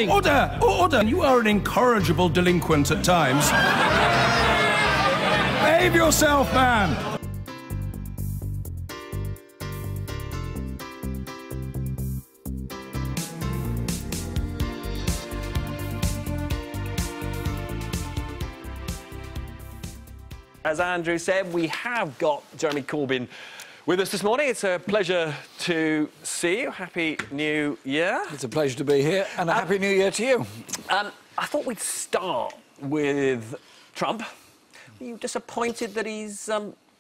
Order! Order! You are an incorrigible delinquent at times. Behave yourself, man! As Andrew said, we have got Jeremy Corbyn with us this morning. It's a pleasure to see you. Happy New Year. It's a pleasure to be here, and a Happy New Year to you. I thought we'd start with Trump. Are you disappointed that he's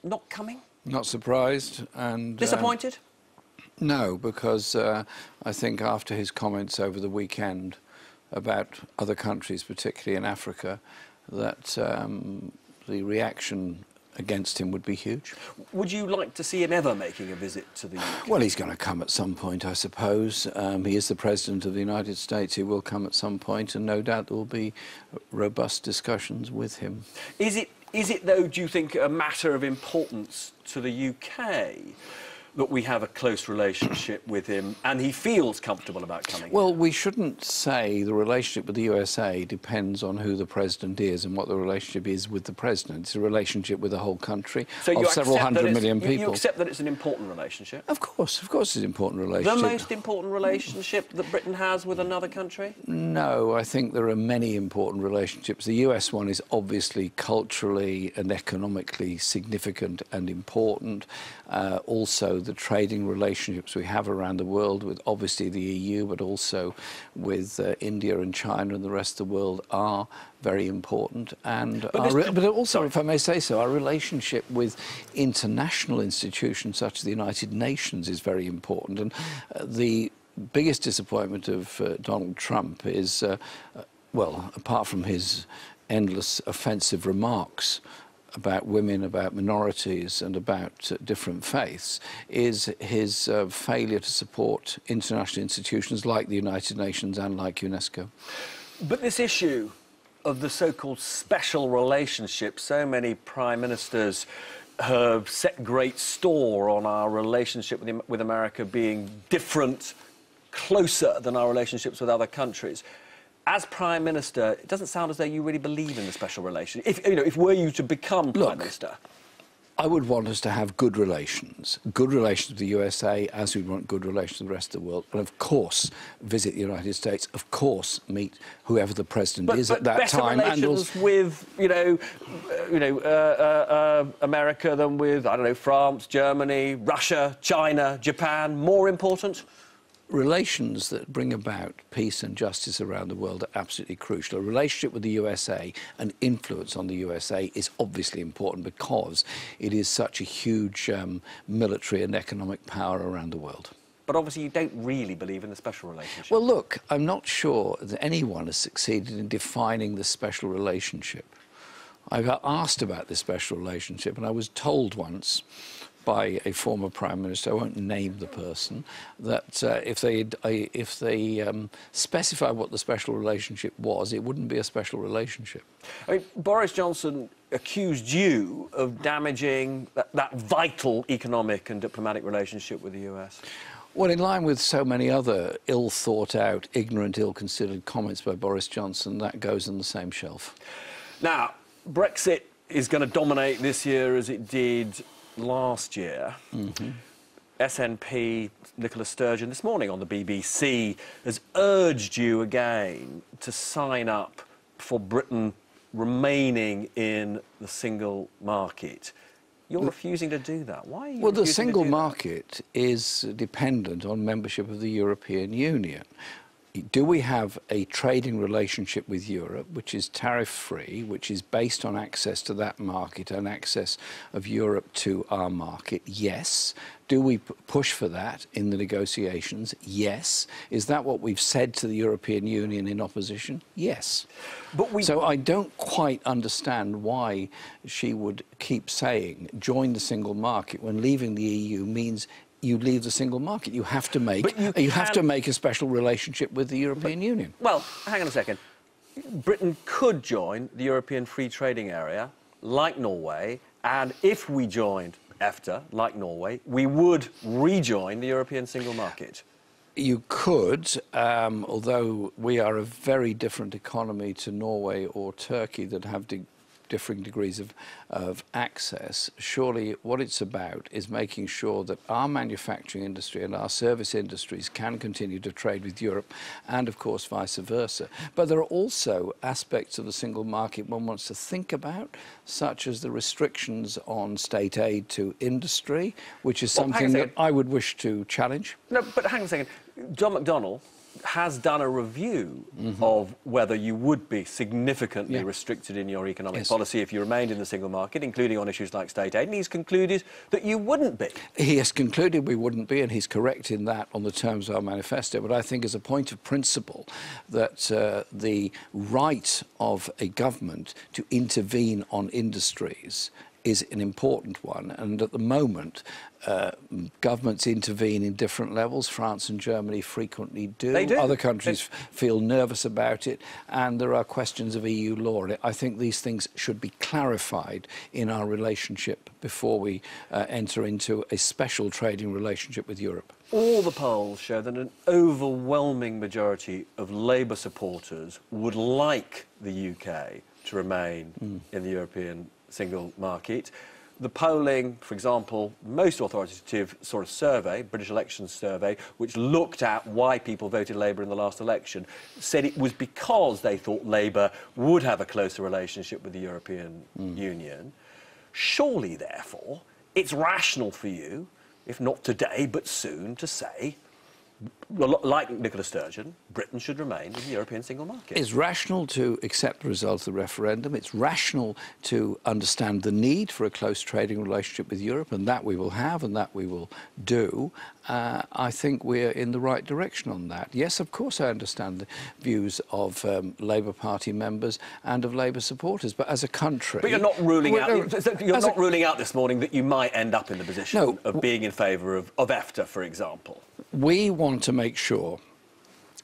not coming? Not surprised and... Disappointed? No, because I think after his comments over the weekend about other countries, particularly in Africa, that the reaction against him would be huge. Will you like to see him ever making a visit to the UK? Well, he's going to come at some point, I suppose. He is the President of the United States. He will come at some point, and no doubt there will be robust discussions with him. Is it, though, do you think, a matter of importance to the UK that we have a close relationship with him and he feels comfortable about coming? Well, we shouldn't say the relationship with the USA depends on who the president is and what the relationship is with the president. It's a relationship with the whole country of several hundred million people. You accept that it's an important relationship? Of course it's an important relationship. The most important relationship that Britain has with another country? No, I think there are many important relationships. The US one is obviously culturally and economically significant and important. Also, the trading relationships we have around the world with obviously the EU, but also with India and China and the rest of the world are very important. And but also, if I may say so, our relationship with international institutions such as the United Nations is very important. And the biggest disappointment of Donald Trump is, well, apart from his endless offensive remarks about women, about minorities and about different faiths, is his failure to support international institutions like the United Nations and like UNESCO. But this issue of the so-called special relationship, so many prime ministers have set great store on our relationship with America being different, closer than our relationships with other countries. As Prime Minister, it doesn't sound as though you really believe in the special relationship. If were you to become Prime Minister... I would want us to have good relations with the USA, as we want good relations with the rest of the world, and of course visit the United States, of course meet whoever the president is at that time. But better relations with, America than with, I don't know, France, Germany, Russia, China, Japan, more important? Relations that bring about peace and justice around the world are absolutely crucial. A relationship with the USA and influence on the USA is obviously important because it is such a huge military and economic power around the world. But obviously you don't really believe in the special relationship. Well, look, I'm not sure that anyone has succeeded in defining the special relationship. I got asked about this special relationship, and I was told once by a former Prime Minister, I won't name the person, that if they specify what the special relationship was, it wouldn't be a special relationship. I mean, Boris Johnson accused you of damaging that vital economic and diplomatic relationship with the US. Well, in line with so many other ill-thought-out, ignorant, ill-considered comments by Boris Johnson, that goes on the same shelf. Now, Brexit is going to dominate this year as it did last year. SNP Nicola Sturgeon this morning on the BBC has urged you again to sign up for Britain remaining in the single market. You're refusing to do that. Why are you refusing to do that? Well, the single market is dependent on membership of the European Union. Do we have a trading relationship with Europe which is tariff-free, which is based on access to that market and access of Europe to our market? Yes. Do we push for that in the negotiations? Yes. Is that what we've said to the European Union in opposition? Yes. So I don't quite understand why she would keep saying join the single market when leaving the EU means you leave the single market. You have to make a special relationship with the European Union. Well, hang on a second. Britain could join the European Free Trading Area, like Norway, and if we joined EFTA, like Norway, we would rejoin the European single market. You could, although we are a very different economy to Norway or Turkey that have differing degrees of access. Surely what it's about is making sure that our manufacturing industry and our service industries can continue to trade with Europe, and of course vice versa. But there are also aspects of the single market one wants to think about, such as the restrictions on state aid to industry, which is something that I would wish to challenge. No, but hang on a second. John McDonnell has done a review of whether you would be significantly restricted in your economic policy if you remained in the single market, including on issues like state aid, and he's concluded that you wouldn't be. He has concluded we wouldn't be, and he's correct in that on the terms of our manifesto. But I think as a point of principle that the right of a government to intervene on industries is an important one, and at the moment governments intervene in different levels. France and Germany frequently do. They do. Other countries feel nervous about it, and there are questions of EU law. I think these things should be clarified in our relationship before we enter into a special trading relationship with Europe. All the polls show that an overwhelming majority of Labour supporters would like the UK to remain in the European single market. The polling, for example, most authoritative sort of survey, British Elections Survey, which looked at why people voted Labour in the last election, said it was because they thought Labour would have a closer relationship with the European Union. Surely, therefore, it's rational for you, if not today, but soon, to say, like Nicola Sturgeon, Britain should remain in the European single market. It's rational to accept the result of the referendum. It's rational to understand the need for a close trading relationship with Europe, and that we will have and that we will do. I think we're in the right direction on that. Yes, of course, I understand the views of Labour Party members and of Labour supporters, but as a country... But you're not ruling out... You're not ruling out this morning that you might end up in the position of being in favour of EFTA, for example. We want to make sure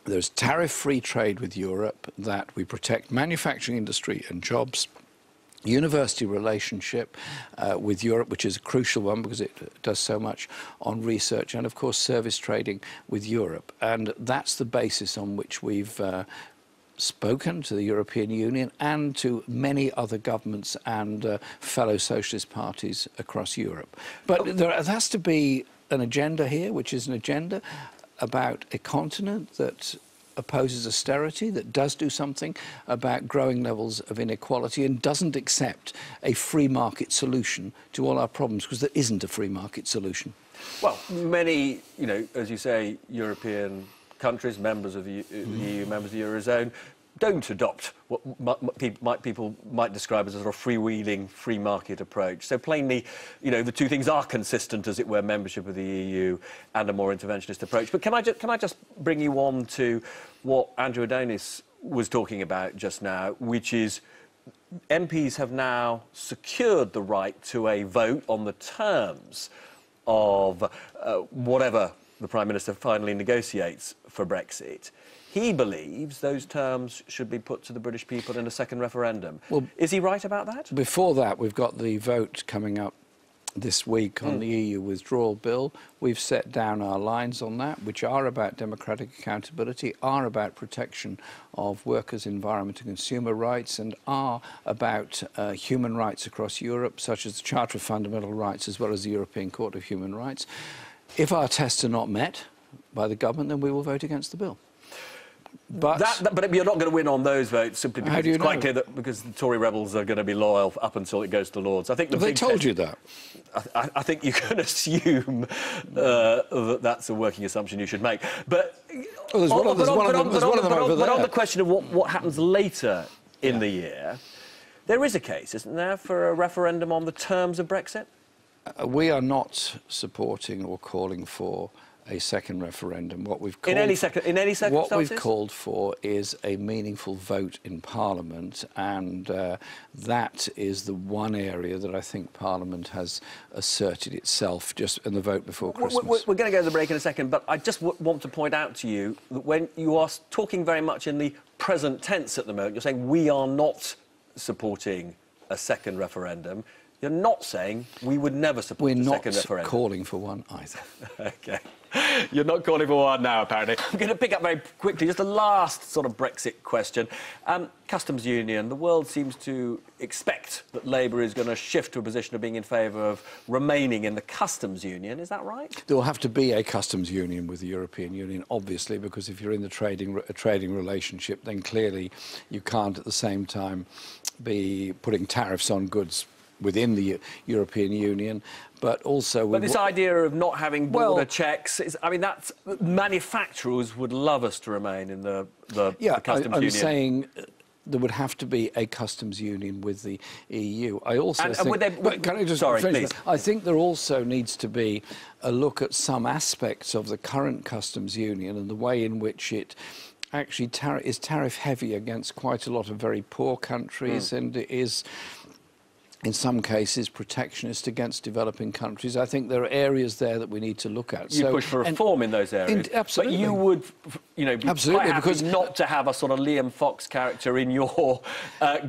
there's tariff-free trade with Europe, that we protect manufacturing industry and jobs, university relationship with Europe, which is a crucial one because it does so much on research, and of course service trading with Europe. And that's the basis on which we've spoken to the European Union and to many other governments and fellow socialist parties across Europe. But there has to be an agenda here, which is an agenda about a continent that opposes austerity, that does do something about growing levels of inequality and doesn't accept a free market solution to all our problems, because there isn't a free market solution. Well, many, you know, as you say, European countries, members of the EU, members of the Eurozone, don't adopt what people might describe as a sort of freewheeling, free market approach. So plainly, you know, the two things are consistent, as it were, membership of the EU and a more interventionist approach. But can I just bring you on to what Andrew Adonis was talking about just now, which is MPs have now secured the right to a vote on the terms of whatever the Prime Minister finally negotiates for Brexit. He believes those terms should be put to the British people in a second referendum. Well, is he right about that? Before that, we've got the vote coming up this week on the EU withdrawal bill. We've set down our lines on that, which are about democratic accountability, are about protection of workers' environment and consumer rights, and are about human rights across Europe, such as the Charter of Fundamental Rights, as well as the European Court of Human Rights. If our tests are not met by the government, then we will vote against the bill. But you're not going to win on those votes simply because it's quite clear that because the Tory rebels are going to be loyal up until it goes to Lords. I think they told you that. I think you can assume that that's a working assumption you should make. But on the question of what happens later in the year, there is a case, isn't there, for a referendum on the terms of Brexit? We are not supporting or calling for a second referendum. What we've called, in any circumstances? What we've called for is a meaningful vote in Parliament, and that is the one area that I think Parliament has asserted itself just in the vote before Christmas. We're going to go to the break in a second, but I just want to point out to you that when you are talking very much in the present tense at the moment, you're saying we are not supporting a second referendum. You're not saying we would never support a second referendum. We're not calling for one either. OK. You're not calling for one now, apparently. I'm going to pick up very quickly just the last sort of Brexit question. Customs union. The world seems to expect that Labour is going to shift to a position of being in favour of remaining in the customs union. Is that right? There will have to be a customs union with the European Union, obviously, because if you're in the trading relationship, then clearly you can't at the same time be putting tariffs on goods within the European Union, but also... But this idea of not having border checks, I mean, that's... Manufacturers would love us to remain in the customs union. I'm saying there would have to be a customs union with the EU. I also think... Can I just finish? Please. I think there also needs to be a look at some aspects of the current customs union and the way in which it actually is tariff-heavy against quite a lot of very poor countries, and it is, in some cases, protectionist against developing countries. I think there are areas there that we need to look at. You push for reform in those areas. Absolutely. But you would, you know, be quite happy not to have a sort of Liam Fox character in your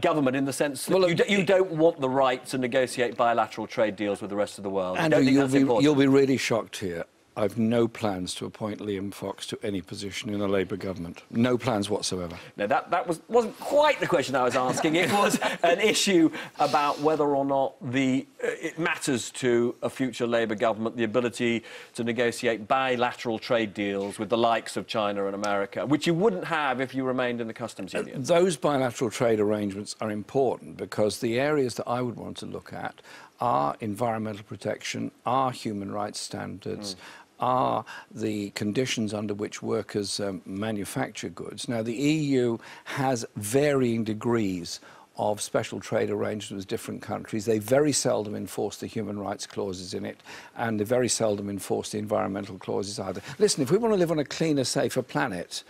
government, in the sense that you don't want the right to negotiate bilateral trade deals with the rest of the world. Andrew, you'll be really shocked here. I've no plans to appoint Liam Fox to any position in a Labour government. No plans whatsoever. No, that wasn't quite the question I was asking. It was an issue about whether or not it matters to a future Labour government the ability to negotiate bilateral trade deals with the likes of China and America, which you wouldn't have if you remained in the customs union. Those bilateral trade arrangements are important because the areas that I would want to look at are environmental protection, are human rights standards, are the conditions under which workers manufacture goods. Now, the EU has varying degrees of special trade arrangements with different countries. They very seldom enforce the human rights clauses in it, and they very seldom enforce the environmental clauses either. Listen, if we want to live on a cleaner, safer planet,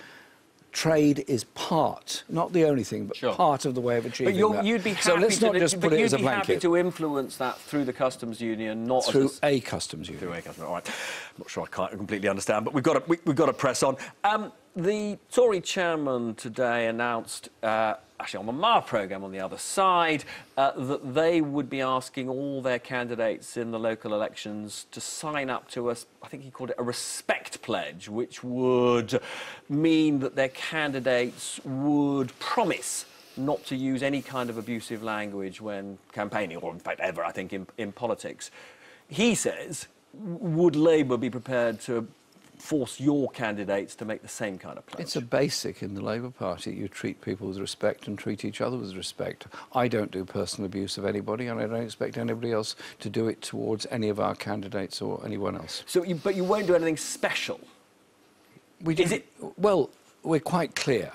trade is part, not the only thing, but part of the way of achieving that. You'd be happy so let's not just put it as a blanket. You'd be happy to influence that through the customs union, not through a customs union. Through a customs. All right. I'm not sure I can't completely understand, but we've got to press on. The Tory chairman today announced, actually on the Mar programme on the other side, that they would be asking all their candidates in the local elections to sign up to I think he called it a respect pledge, which would mean that their candidates would promise not to use any kind of abusive language when campaigning, or in fact ever, I think, in politics. He says, would Labour be prepared to force your candidates to make the same kind of pledge? It's a basic in the Labour Party. You treat people with respect and treat each other with respect. I don't do personal abuse of anybody, and I don't expect anybody else to do it towards any of our candidates or anyone else. So, but you won't do anything special? Well, we're quite clear.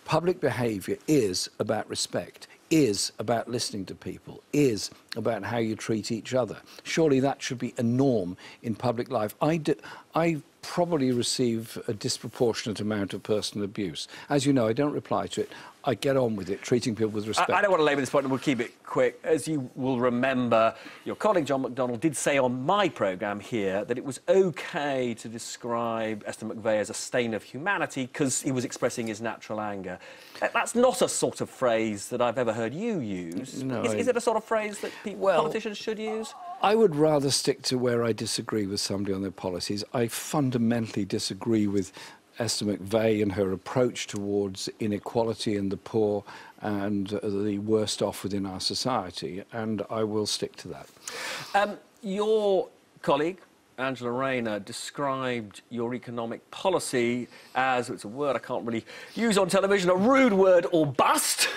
Public behaviour is about respect, is about listening to people, is about how you treat each other. Surely that should be a norm in public life. I probably receive a disproportionate amount of personal abuse. As you know, I don't reply to it. I get on with it, treating people with respect. I don't want to labour this point, and we'll keep it quick. As you will remember, your colleague John McDonnell did say on my programme here that it was OK to describe Esther McVey as a stain of humanity because he was expressing his natural anger. That's not a sort of phrase that I've ever heard you use. No, is it a sort of phrase that politicians should use? I would rather stick to where I disagree with somebody on their policies. I fundamentally disagree with Esther McVey and her approach towards inequality and the poor and the worst off within our society, and I will stick to that. Your colleague, Angela Rayner, described your economic policy as, it's a word I can't really use on television, a rude word, or bust.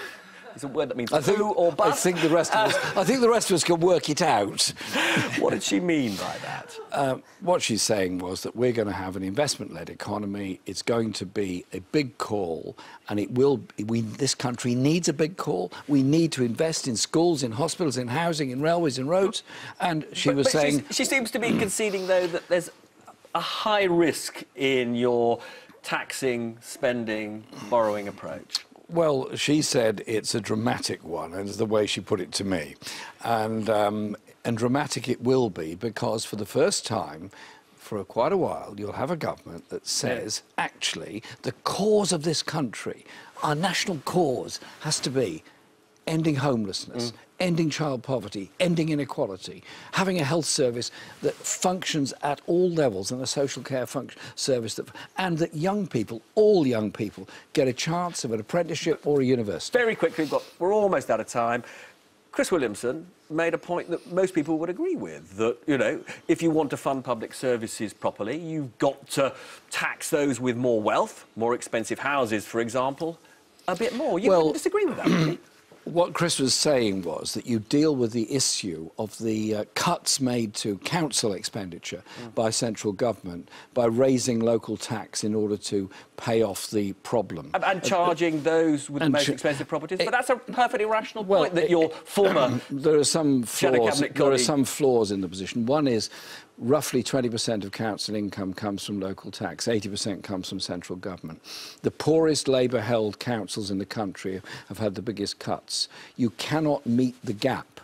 It's a word that means poo or bust. I think the rest of us can work it out. What did she mean by that? What she's saying was that we're going to have an investment-led economy. It's going to be a big call, and this country needs a big call. We need to invest in schools, in hospitals, in housing, in railways, in roads. And she was saying... She seems to be conceding, though, that there's a high risk in your taxing, spending, borrowing approach. Well, she said it's a dramatic one, and it's the way she put it to me. And dramatic it will be, because for the first time, for quite a while, you'll have a government that says, actually, the cause of this country, our national cause, has to be ending homelessness, ending child poverty, ending inequality, having a health service that functions at all levels and a social care service and that young people, all young people, get a chance of an apprenticeship or a university. Very quickly, we're almost out of time. Chris Williamson made a point that most people would agree with, that, you know, if you want to fund public services properly, you've got to tax those with more wealth, more expensive houses, for example, a bit more. You wouldn't disagree with that, would you? What Chris was saying was that you deal with the issue of the cuts made to council expenditure by central government by raising local tax in order to pay off the problem. And charging those with the most expensive properties. But that's a perfectly rational point that your former there are some flaws. There are some flaws in the position. One is roughly 20% of council income comes from local tax, 80% comes from central government. The poorest Labour-held councils in the country have had the biggest cuts. You cannot meet the gap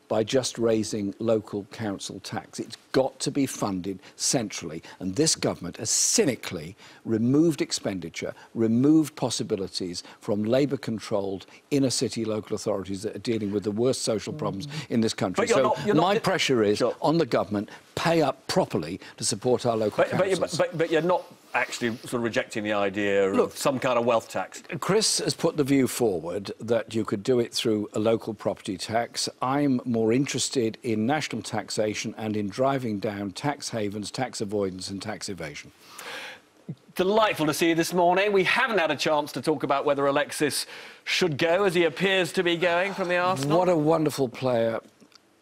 by just raising local council tax. It's got to be funded centrally. And this government has cynically removed expenditure, removed possibilities from Labour-controlled inner-city local authorities that are dealing with the worst social problems in this country. So my pressure is on the government, pay up properly to support our local councils. But you're not actually sort of rejecting the idea of some kind of wealth tax. Chris has put the view forward that you could do it through a local property tax. I'm more interested in national taxation and in driving down tax havens, tax avoidance and tax evasion. Delightful to see you this morning. We haven't had a chance to talk about whether Alexis should go, as he appears to be going from the Arsenal. What a wonderful player.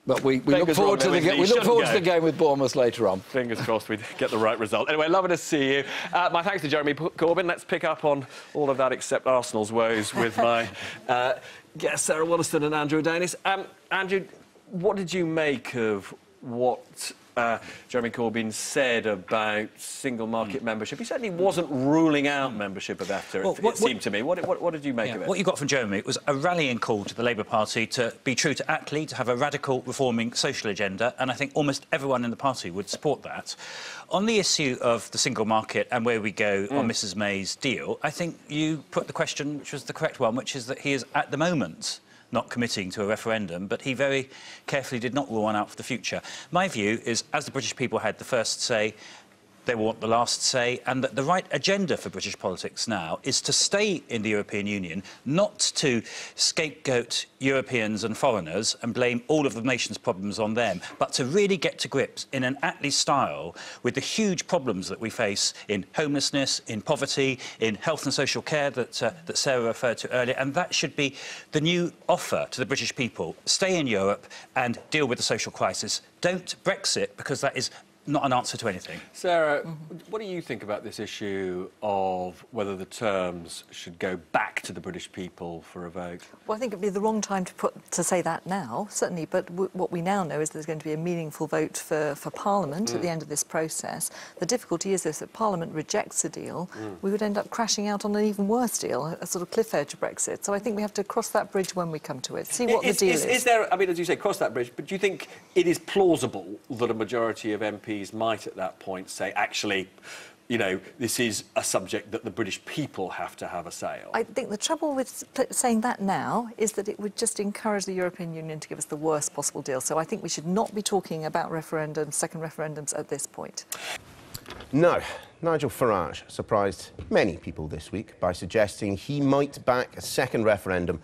But we look forward to the game with Bournemouth later on. Fingers crossed we get the right result. Anyway, lovely to see you. My thanks to Jeremy Corbyn. Let's pick up on all of that except Arsenal's woes with my guests, Sarah Wollaston and Andrew Danis. Andrew, what did you make of what Jeremy Corbyn said about single market membership? He certainly wasn't ruling out membership of EFTA, it seemed to me. What did you make of it? What you got from Jeremy was a rallying call to the Labour Party to be true to Attlee, to have a radical reforming social agenda, and I think almost everyone in the party would support that. On the issue of the single market and where we go on Mrs May's deal, I think you put the question, which was the correct one, which is that he is, at the moment, not committing to a referendum, but he very carefully did not rule one out for the future. My view is, as the British people had the first say, they will want the last say, and that the right agenda for British politics now is to stay in the European Union, not to scapegoat Europeans and foreigners and blame all of the nation's problems on them, but to really get to grips in an Attlee style with the huge problems that we face in homelessness, in poverty, in health and social care that Sarah referred to earlier, and that should be the new offer to the British people. Stay in Europe and deal with the social crisis. Don't Brexit, because that is not an answer to anything. Sarah, what do you think about this issue of whether the terms should go back to the British people for a vote? Well, I think it'd be the wrong time to say that now, certainly, but what we now know is there's going to be a meaningful vote for Parliament at the end of this process. The difficulty is this, if Parliament rejects a deal, we would end up crashing out on an even worse deal, a sort of cliff edge of Brexit. So I think we have to cross that bridge when we come to it, see what the deal is. Is there, I mean, as you say, cross that bridge, but do you think it is plausible that a majority of MPs might at that point say, actually, you know, this is a subject that the British people have to have a say on? I think the trouble with saying that now is that it would just encourage the European Union to give us the worst possible deal. So I think we should not be talking about referendums, second referendums at this point. Now, Nigel Farage surprised many people this week by suggesting he might back a second referendum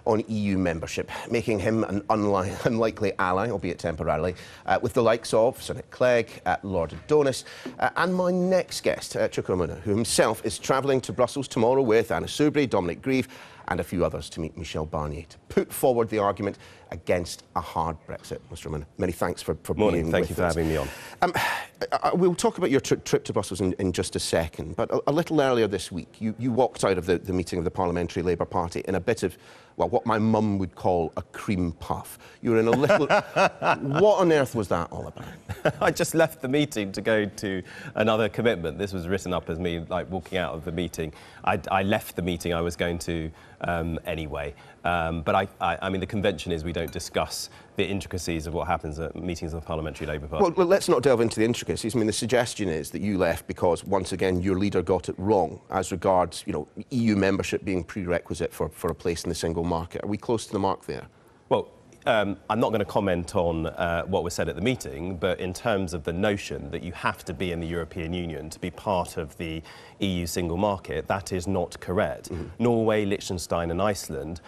on EU membership, making him an unlikely ally, albeit temporarily, with the likes of Sir Nick Clegg, Lord Adonis, and my next guest, Chukwuemeka, who himself is travelling to Brussels tomorrow with Anna Soubry, Dominic Grieve, and a few others to meet Michel Barnier to put forward the argument against a hard Brexit. Mr. Romano, many thanks for being with us. Thank you for having me on. We'll talk about your trip to Brussels in just a second, but a little earlier this week, you walked out of the meeting of the Parliamentary Labour Party in a bit of, well, what my mum would call a cream puff. You were in a little... What on earth was that all about? I just left the meeting to go to another commitment. This was written up as me, like, walking out of the meeting. I left the meeting I was going to anyway. But I mean, the convention is we don't discuss the intricacies of what happens at meetings of the Parliamentary Labour Party. Well, let's not delve into the intricacies. I mean, the suggestion is that you left because, once again, your leader got it wrong as regards, EU membership being prerequisite for a place in the single market. Are we close to the mark there? Well, I'm not going to comment on what was said at the meeting, but in terms of the notion that you have to be in the European Union to be part of the EU single market, that is not correct. Norway, Liechtenstein and Iceland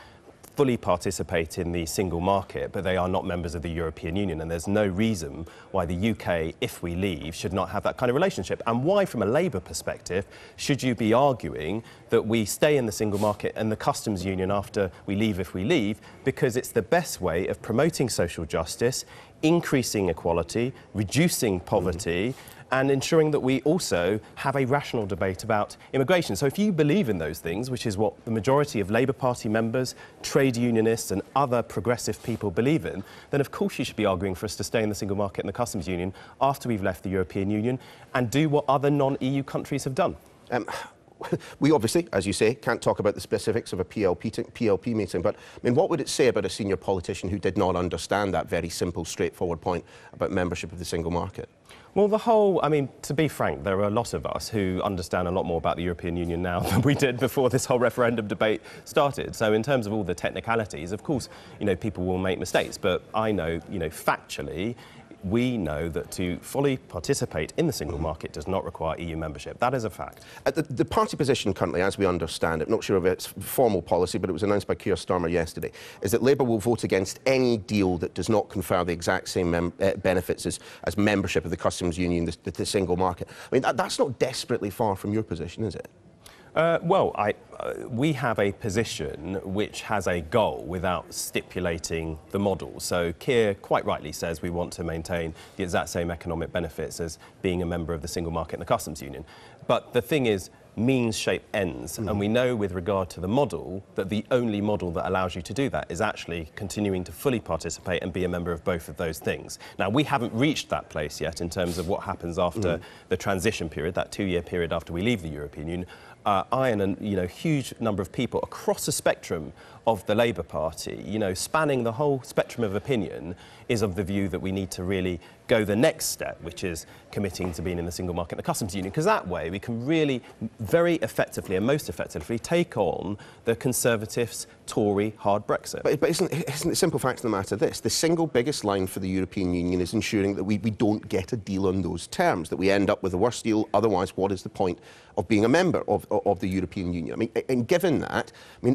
fully participate in the single market, but they are not members of the European Union, and there's no reason why the UK, if we leave, should not have that kind of relationship. And why, from a Labour perspective, should you be arguing that we stay in the single market and the customs union after we leave, if we leave, because it's the best way of promoting social justice, increasing equality, reducing poverty, and ensuring that we also have a rational debate about immigration. So if you believe in those things, which is what the majority of Labour Party members, trade unionists and other progressive people believe in, then of course you should be arguing for us to stay in the single market and the customs union after we've left the European Union and do what other non-EU countries have done. We obviously, as you say, can't talk about the specifics of a PLP meeting, but I mean, what would it say about a senior politician who did not understand that very simple, straightforward point about membership of the single market? Well, to be frank, there are a lot of us who understand a lot more about the European Union now than we did before this whole referendum debate started. So in terms of all the technicalities, of course, people will make mistakes, but I know, factually, we know that to fully participate in the single market does not require EU membership. That is a fact. The party position currently, as we understand it, not sure of its formal policy, but it was announced by Keir Starmer yesterday, is that Labour will vote against any deal that does not confer the exact same benefits as membership of the customs union, the single market. I mean, that's not desperately far from your position, is it? We have a position which has a goal without stipulating the model. So Keir quite rightly says we want to maintain the exact same economic benefits as being a member of the single market and the customs union. But the thing is, means shape ends, and we know with regard to the model that the only model that allows you to do that is actually continuing to fully participate and be a member of both of those things. Now, we haven't reached that place yet in terms of what happens after the transition period, that 2-year period after we leave the European Union. I and a huge number of people across the spectrum of the Labour Party, spanning the whole spectrum of opinion, is of the view that we need to really go the next step, which is committing to being in the single market and the customs union, because that way we can really very effectively and most effectively take on the Conservatives' Tory hard Brexit. But isn't the simple fact of the matter this? The single biggest line for the European Union is ensuring that we don't get a deal on those terms, that we end up with a worse deal. Otherwise, what is the point of being a member of the European Union? I mean, and given that,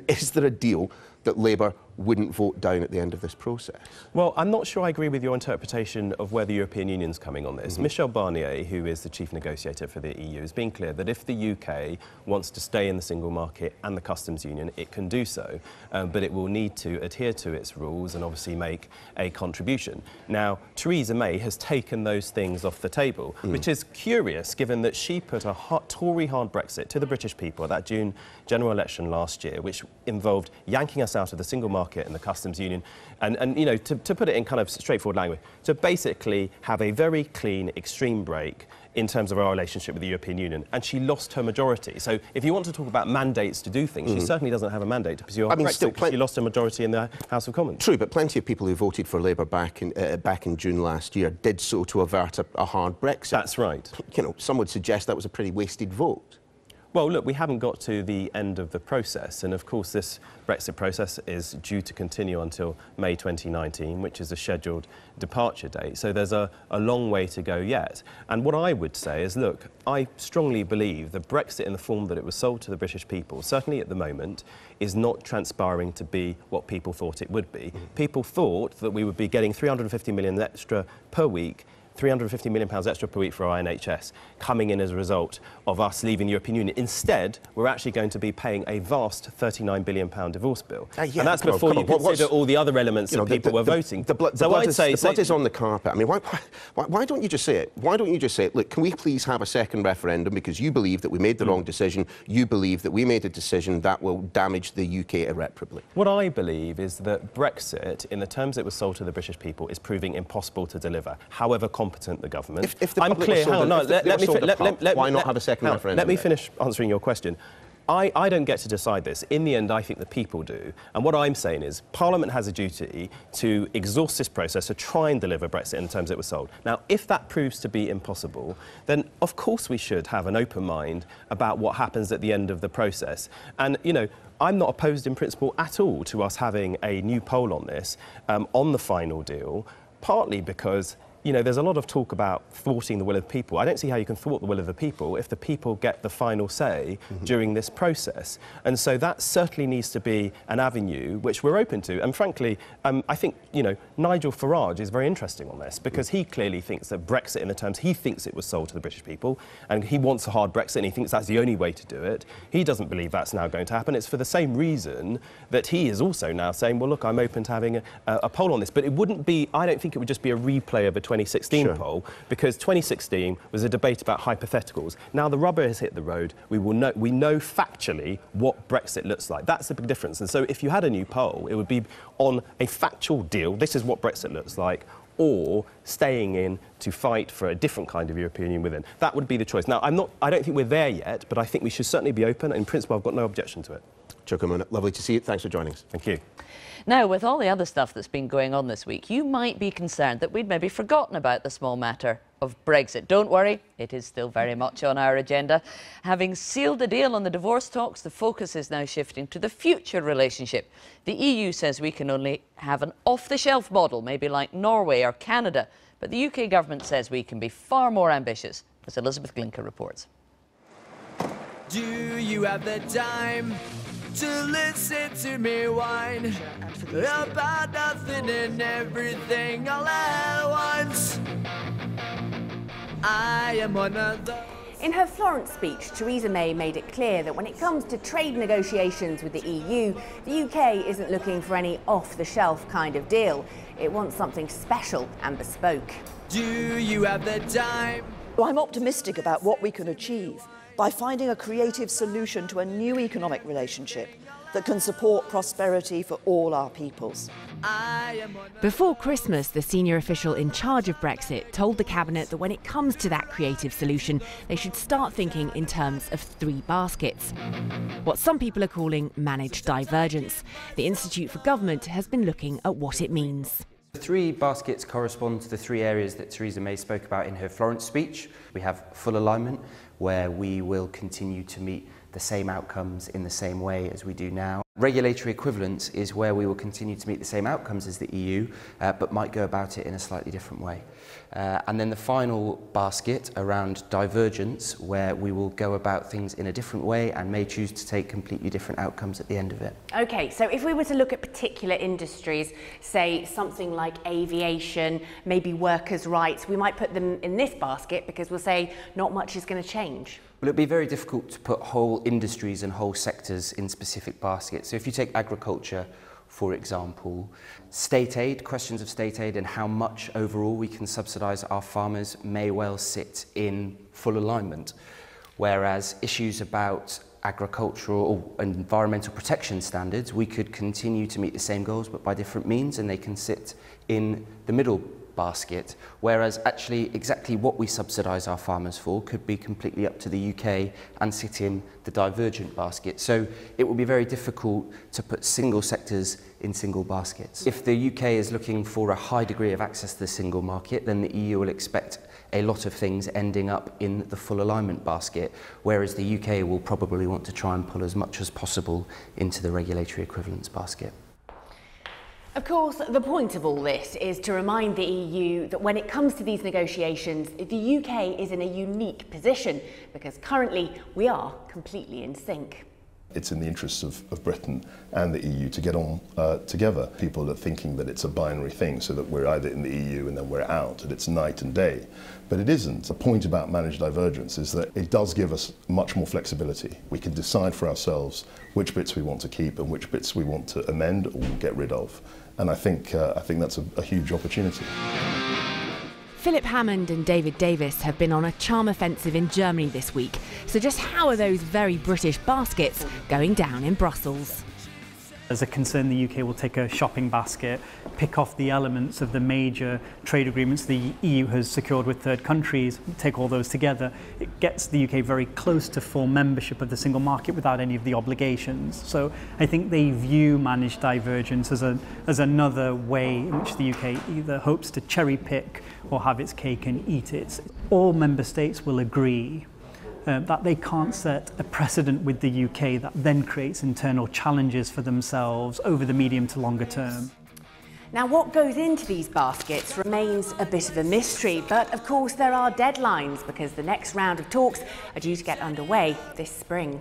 is there a deal that Labour wouldn't vote down at the end of this process? Well, I'm not sure I agree with your interpretation of where the European Union's coming on this. Michel Barnier, who is the chief negotiator for the EU, has been clear that if the UK wants to stay in the single market and the customs union, it can do so, but it will need to adhere to its rules and obviously make a contribution. Now, Theresa May has taken those things off the table, which is curious given that she put a Tory hard Brexit to the British people at that June general election last year, which involved yanking us out of the single market and the customs union, and to put it in kind of straightforward language, to basically have a very clean extreme break in terms of our relationship with the European Union, and she lost her majority. So if you want to talk about mandates to do things, she certainly doesn't have a mandate to pursue Brexit, because she lost her majority in the House of Commons. True, but plenty of people who voted for Labour back in June last year did so to avert a hard Brexit. That's right. Some would suggest that was a pretty wasted vote. Well, look, we haven't got to the end of the process, and of course this Brexit process is due to continue until May 2019, which is a scheduled departure date. So there's a long way to go yet. And what I would say is, look, I strongly believe that Brexit in the form that it was sold to the British people, certainly at the moment, is not transpiring to be what people thought it would be. People thought that we would be getting 350 million extra per week, £350 million extra per week for our NHS coming in as a result of us leaving the European Union. Instead, we're actually going to be paying a vast £39 billion divorce bill. And that's before you consider all the other elements that people were voting. The blood is on the carpet. I mean, why don't you just say it? Why don't you just say it? Look, can we please have a second referendum because you believe that we made the wrong decision, you believe that we made a decision that will damage the UK irreparably? What I believe is that Brexit, in the terms it was sold to the British people, is proving impossible to deliver, however competent the government. If the I'm clear. Hang on, let me why not have a second referendum? Let me finish answering your question. I don't get to decide this. In the end, I think the people do. And what I'm saying is Parliament has a duty to exhaust this process to try and deliver Brexit in the terms it was sold. Now, if that proves to be impossible, then of course we should have an open mind about what happens at the end of the process. And, you know, I'm not opposed in principle at all to us having a new poll on this, on the final deal, partly because, you know, there's a lot of talk about thwarting the will of the people. I don't see how you can thwart the will of the people if the people get the final say during this process. And so that certainly needs to be an avenue which we're open to. And frankly, I think, you know, Nigel Farage is very interesting on this because he clearly thinks that Brexit, in the terms he thinks it was sold to the British people, and he wants a hard Brexit and he thinks that's the only way to do it. He doesn't believe that's now going to happen. It's for the same reason that he is also now saying, well, look, I'm open to having a poll on this. But it wouldn't be, I don't think it would just be a replay of a 2016 poll, because 2016 was a debate about hypotheticals. Now the rubber has hit the road. We know factually what Brexit looks like. That's the big difference. And so if you had a new poll, it would be on a factual deal. This is what Brexit looks like, or staying in to fight for a different kind of European Union within. That would be the choice. Now, I don't think we're there yet, but I think we should certainly be open. In principle, I've got no objection to it. Chukwuma, lovely to see you. Thanks for joining us. Thank you. Now, with all the other stuff that's been going on this week, you might be concerned that we'd maybe forgotten about the small matter of Brexit. Don't worry, it is still very much on our agenda. Having sealed the deal on the divorce talks, the focus is now shifting to the future relationship. The EU says we can only have an off-the-shelf model, maybe like Norway or Canada, but the UK government says we can be far more ambitious, as Elizabeth Glinker reports. Do you have the time to listen to me whine about nothing and everything all at once? I am one of those. In her Florence speech, Theresa May made it clear that when it comes to trade negotiations with the EU, the UK isn't looking for any off-the-shelf kind of deal. It wants something special and bespoke. Do you have the time? Well, I'm optimistic about what we can achieve by finding a creative solution to a new economic relationship that can support prosperity for all our peoples. Before Christmas, the senior official in charge of Brexit told the Cabinet that when it comes to that creative solution, they should start thinking in terms of 3 baskets. What some people are calling managed divergence. The Institute for Government has been looking at what it means. The 3 baskets correspond to the 3 areas that Theresa May spoke about in her Florence speech. We have full alignment, where we will continue to meet the same outcomes in the same way as we do now. Regulatory equivalence is where we will continue to meet the same outcomes as the EU, but might go about it in a slightly different way. And then the final basket around divergence, where we will go about things in a different way and may choose to take completely different outcomes at the end of it. OK, so if we were to look at particular industries, say something like aviation, maybe workers' rights, we might put them in this basket because we'll say not much is going to change. Well, it'd be very difficult to put whole industries and whole sectors in specific baskets. So if you take agriculture, for example, state aid, questions of state aid and how much overall we can subsidise our farmers may well sit in full alignment, whereas issues about agricultural or environmental protection standards, we could continue to meet the same goals but by different means, and they can sit in the middle basket, whereas actually exactly what we subsidise our farmers for could be completely up to the UK and sit in the divergent basket. So it will be very difficult to put single sectors in single baskets. If the UK is looking for a high degree of access to the single market, then the EU will expect a lot of things ending up in the full alignment basket, whereas the UK will probably want to try and pull as much as possible into the regulatory equivalence basket. Of course, the point of all this is to remind the EU that when it comes to these negotiations, the UK is in a unique position because currently we are completely in sync. It's in the interests of Britain and the EU to get on together. People are thinking that it's a binary thing, so that we're either in the EU and then we're out, that it's night and day. But it isn't. The point about managed divergence is that it does give us much more flexibility. We can decide for ourselves which bits we want to keep and which bits we want to amend or get rid of. And I think that's a huge opportunity. Philip Hammond and David Davis have been on a charm offensive in Germany this week. So just how are those very British baskets going down in Brussels? There's a concern the UK will take a shopping basket, pick off the elements of the major trade agreements the EU has secured with third countries, take all those together. It gets the UK very close to full membership of the single market without any of the obligations. So I think they view managed divergence as another way in which the UK either hopes to cherry pick or have its cake and eat it. All member states will agree that they can't set a precedent with the UK that then creates internal challenges for themselves over the medium to longer term. Now, what goes into these baskets remains a bit of a mystery, but of course there are deadlines because the next round of talks are due to get underway this spring.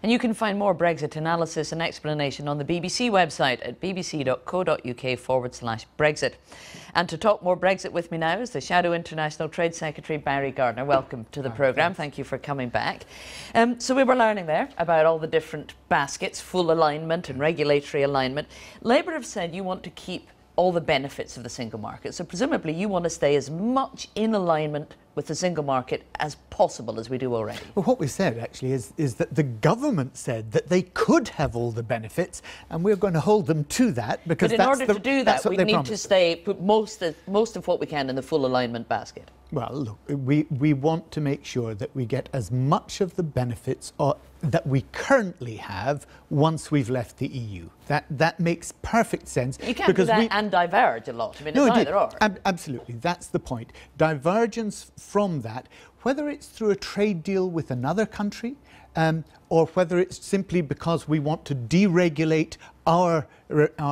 And you can find more Brexit analysis and explanation on the BBC website at bbc.co.uk/Brexit. And to talk more Brexit with me now is the Shadow International Trade Secretary Barry Gardner. Welcome to the programme. Thank you for coming back. So we were learning there about all the different baskets, full alignment and regulatory alignment. Labour have said you want to keep all the benefits of the single market. So presumably you want to stay as much in alignment with the single market as possible, as we do already. Well, what we said actually is that the government said that they could have all the benefits, and we're going to hold them to that, because but in order to do that, we need to put most of what we can in the full alignment basket. Well, look, we want to make sure that we get as much of the benefits that we currently have once we've left the EU. That makes perfect sense. You can't do that and diverge a lot. I mean, it's either or. Absolutely, that's the point. Divergence from that, whether it's through a trade deal with another country, or whether it's simply because we want to deregulate our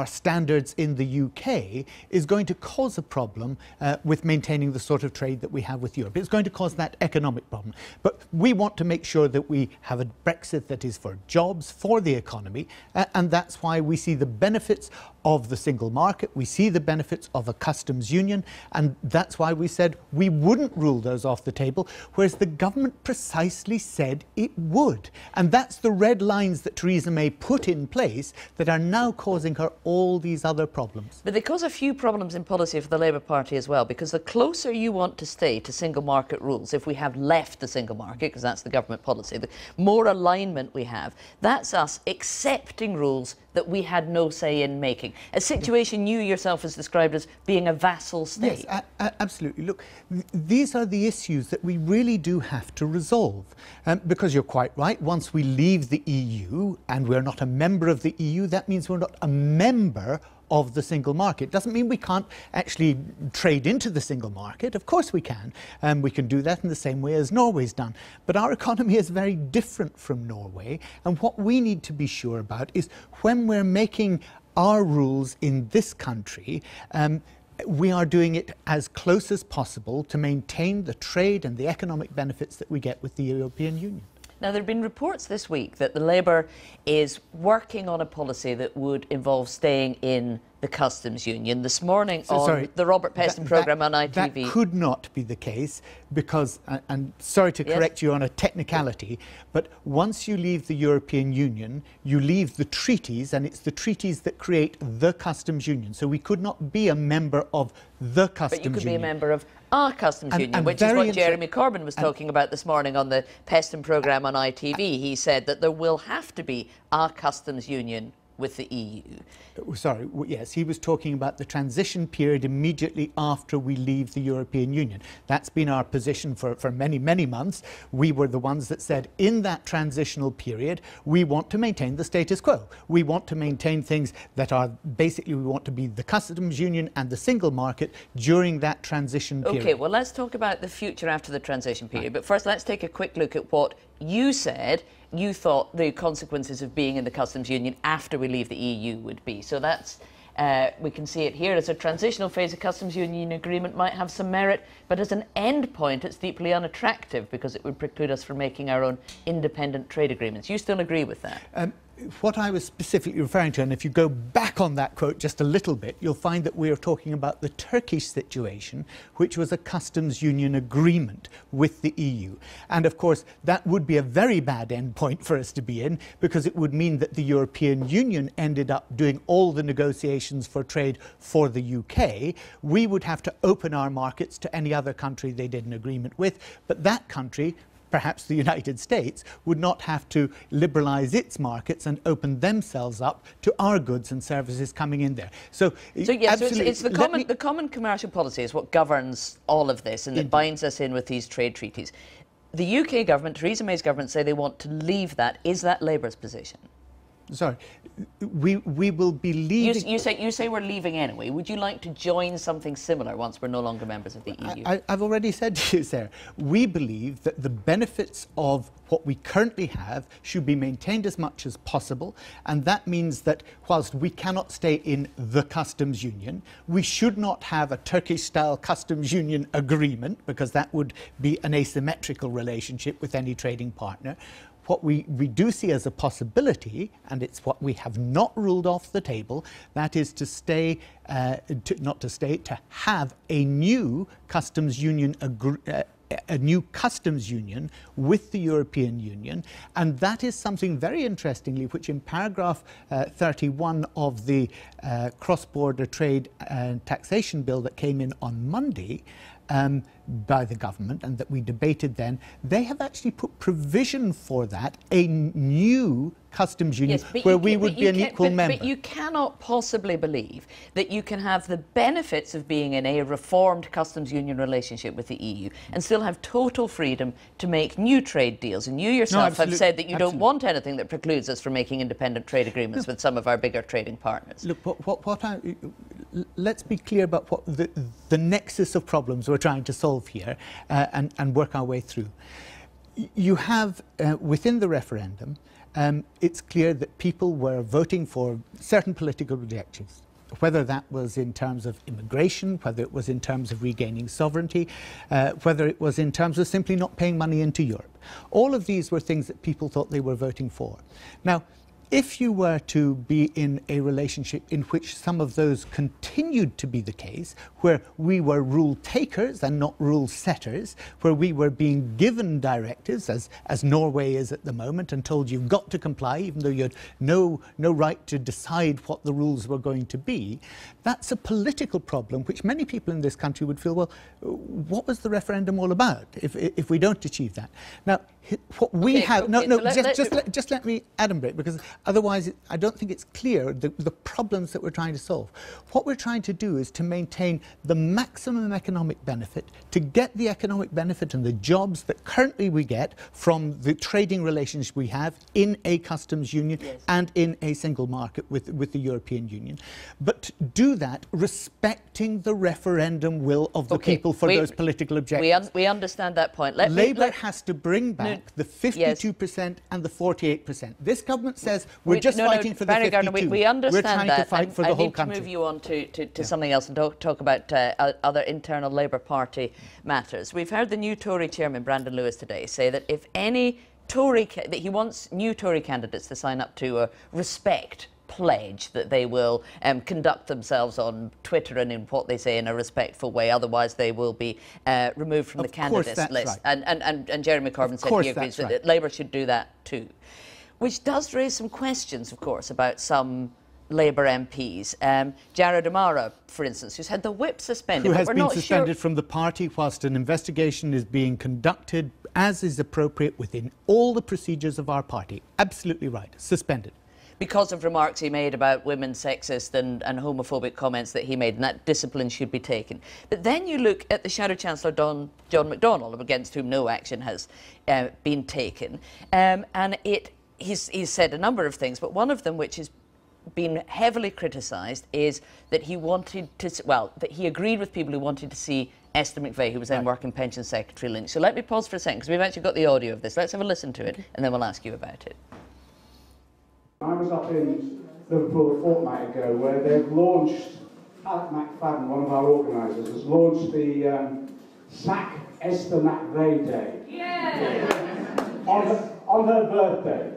standards in the UK, is going to cause a problem with maintaining the sort of trade that we have with Europe. It's going to cause that economic problem. But we want to make sure that we have a Brexit that is for jobs, for the economy, and that's why we see the benefits of the single market, we see the benefits of a customs union, and that's why we said we wouldn't rule those off the table, whereas the government precisely said it would. And that's the red lines that Theresa May put in place that are now causing her all these other problems. But they cause a few problems in policy for the Labour Party as well, because the closer you want to stay to single market rules, if we have left the single market, because that's the government policy, the more alignment we have, that's us accepting rules that we had no say in making. A situation you yourself has described as being a vassal state. Yes, absolutely. Look, these are the issues that we really do have to resolve. Because you're quite right, once we leave the EU and we're not a member of the EU, that means we're not a member of the single market. Doesn't mean we can't actually trade into the single market. Of course we can. We can do that in the same way as Norway's done. But our economy is very different from Norway. And what we need to be sure about is when we're making our rules in this country, we are doing it as close as possible to maintain the trade and the economic benefits that we get with the European Union. Now, there have been reports this week that the Labour is working on a policy that would involve staying in the customs union. This morning on the Robert Peston programme on ITV. That could not be the case because, and sorry to correct you on a technicality, but once you leave the European Union, you leave the treaties, and it's the treaties that create the customs union. So we could not be a member of the customs union. But you could be a member of our customs union, which is what Jeremy Corbyn was talking about this morning on the Peston programme on ITV. He said that there will have to be our customs union with the EU. Sorry, yes, he was talking about the transition period immediately after we leave the European Union. That's been our position for many, many months. We were the ones that said in that transitional period, we want to maintain the status quo. We want to maintain things that are basically, we want to be the customs union and the single market during that transition period. Okay, well, let's talk about the future after the transition period. Right. But first, let's take a quick look at what you said you thought the consequences of being in the customs union after we leave the EU would be. So that's, we can see it here as a transitional phase. A customs union agreement might have some merit, but as an end point, it's deeply unattractive because it would preclude us from making our own independent trade agreements. You still agree with that? What I was specifically referring to, and if you go back on that quote just a little bit, you'll find that we are talking about the Turkish situation, which was a customs union agreement with the EU. And of course, that would be a very bad endpoint for us to be in, because it would mean that the European Union ended up doing all the negotiations for trade for the UK. We would have to open our markets to any other country they did an agreement with, but that country perhaps the United States, would not have to liberalise its markets and open themselves up to our goods and services coming in there. So yes, so it's the common commercial policy is what governs all of this and that binds us in with these trade treaties. The UK government, Theresa May's government, say they want to leave that. Is that Labour's position? Sorry, we will be leaving... You say we're leaving anyway. Would you like to join something similar once we're no longer members of the EU? I've already said to you, Sarah, we believe that the benefits of what we currently have should be maintained as much as possible, and that means that whilst we cannot stay in the customs union, we should not have a Turkish-style customs union agreement, because that would be an asymmetrical relationship with any trading partner. What we do see as a possibility, and it's what we have not ruled off the table, that is to stay, to have a new customs union with the European Union, and that is something very interestingly which in paragraph 31 of the cross-border trade and taxation bill that came in on Monday by the government and that we debated then, they have actually put provision for that, a new customs union where we would be an equal member. But you cannot possibly believe that you can have the benefits of being in a reformed customs union relationship with the EU and still have total freedom to make new trade deals. And you yourself have said that you don't want anything that precludes us from making independent trade agreements with some of our bigger trading partners. Look, let's be clear about what the nexus of problems we're trying to solve here and work our way through. You have, within the referendum, it's clear that people were voting for certain political objectives, whether that was in terms of immigration, whether it was in terms of regaining sovereignty, whether it was in terms of simply not paying money into Europe. All of these were things that people thought they were voting for. Now, if you were to be in a relationship in which some of those continued to be the case, where we were rule takers and not rule setters, where we were being given directives, as Norway is at the moment, and told you've got to comply, even though you had no right to decide what the rules were going to be, that's a political problem which many people in this country would feel, well, what was the referendum all about if we don't achieve that? Now, what we have... Just let me add a bit, because otherwise I don't think it's clear the problems that we're trying to solve. What we're trying to do is to maintain the maximum economic benefit, to get the economic benefit and the jobs that currently we get from the trading relations we have in a customs union and in a single market with the European Union, but do that respecting the referendum will of the people for those political objectives. We understand that point. Labour has to bring back the 52% and the 48%. This government says we're just fighting for the 52%. We understand we're trying to fight for the whole country. I need to move you on to something else and talk about other internal Labour Party matters. We've heard the new Tory chairman, Brandon Lewis, today say that if any Tory... that he wants new Tory candidates to sign up to a respect pledge that they will conduct themselves on Twitter and in what they say in a respectful way, otherwise they will be removed from the candidates list. Right. And Jeremy Corbyn said he agrees that Labour should do that too. Which does raise some questions, of course, about some Labour MPs. Jared Amara, for instance, who's had the whip suspended. Who has been suspended from the party whilst an investigation is being conducted as is appropriate within all the procedures of our party. Absolutely right. Suspended. Because of remarks he made about women, sexist and homophobic comments that he made, and that discipline should be taken. But then you look at the Shadow Chancellor John McDonnell, against whom no action has been taken, and he's said a number of things, but one of them which has been heavily criticised is that he wanted to, that he agreed with people who wanted to see Esther McVeigh, who was then working Pension Secretary, lynched. So let me pause for a second, because we've actually got the audio of this. Let's have a listen to it, and then we'll ask you about it. I was up in Liverpool a fortnight ago where they've launched, Alec McFadden, one of our organisers, has launched the Sack Esther McVeigh Day. Yeah. On her birthday.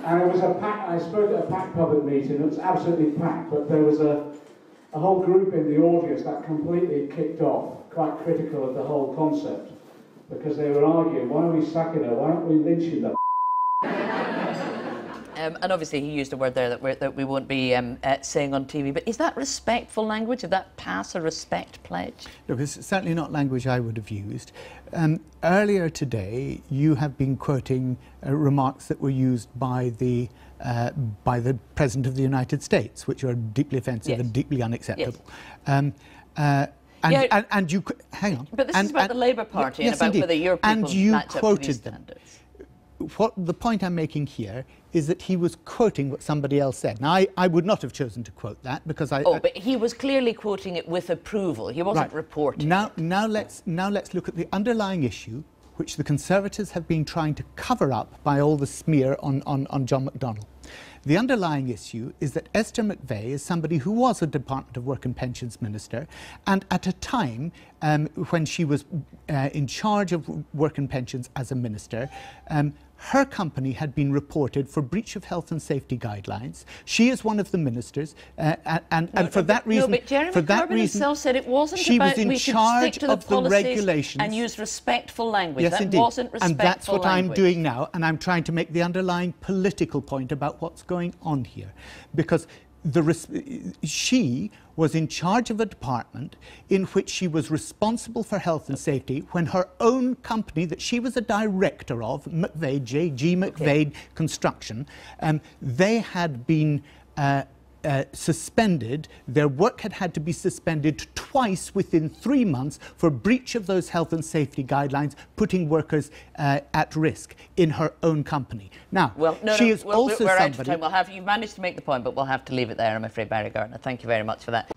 And it was a packed, I spoke at a packed public meeting, it was absolutely packed, but there was a whole group in the audience that completely kicked off, quite critical of the whole concept, because they were arguing, why are we sacking her, why aren't we lynching the And obviously he used a word there that we won't be saying on TV, but is that respectful language? Did that pass a respect pledge? Look, it's certainly not language I would have used. Earlier today, you have been quoting remarks that were used by the President of the United States, which are deeply offensive and deeply unacceptable. Yes. And you hang on. But this is about the Labour Party and about whether your people and you match quoted up to these them. standards. What the point I'm making here is that he was quoting what somebody else said. Now, I would not have chosen to quote that because but he was clearly quoting it with approval. He wasn't reporting. Now let's look at the underlying issue, which the Conservatives have been trying to cover up by all the smear on John McDonnell. The underlying issue is that Esther McVey is somebody who was a Department of Work and Pensions Minister, and at a time when she was in charge of work and pensions as a minister, her company had been reported for breach of health and safety guidelines. She is one of the ministers, and for that reason, but Jeremy Corbyn himself said it wasn't she about was in we should charge stick to the of the policies regulations and use respectful language. Yes, that indeed. wasn't respectful and that's what language. I'm doing now, and I'm trying to make the underlying political point about what's going on here, because she was in charge of a department in which she was responsible for health and safety when her own company that she was a director of, McVey, J.G. McVey Construction, they had been suspended. Their work had to be suspended twice within 3 months for breach of those health and safety guidelines, putting workers at risk in her own company. Now, she is also we're somebody... out of time. You've managed to make the point, but we'll have to leave it there, I'm afraid, Barry Gardner. Thank you very much for that.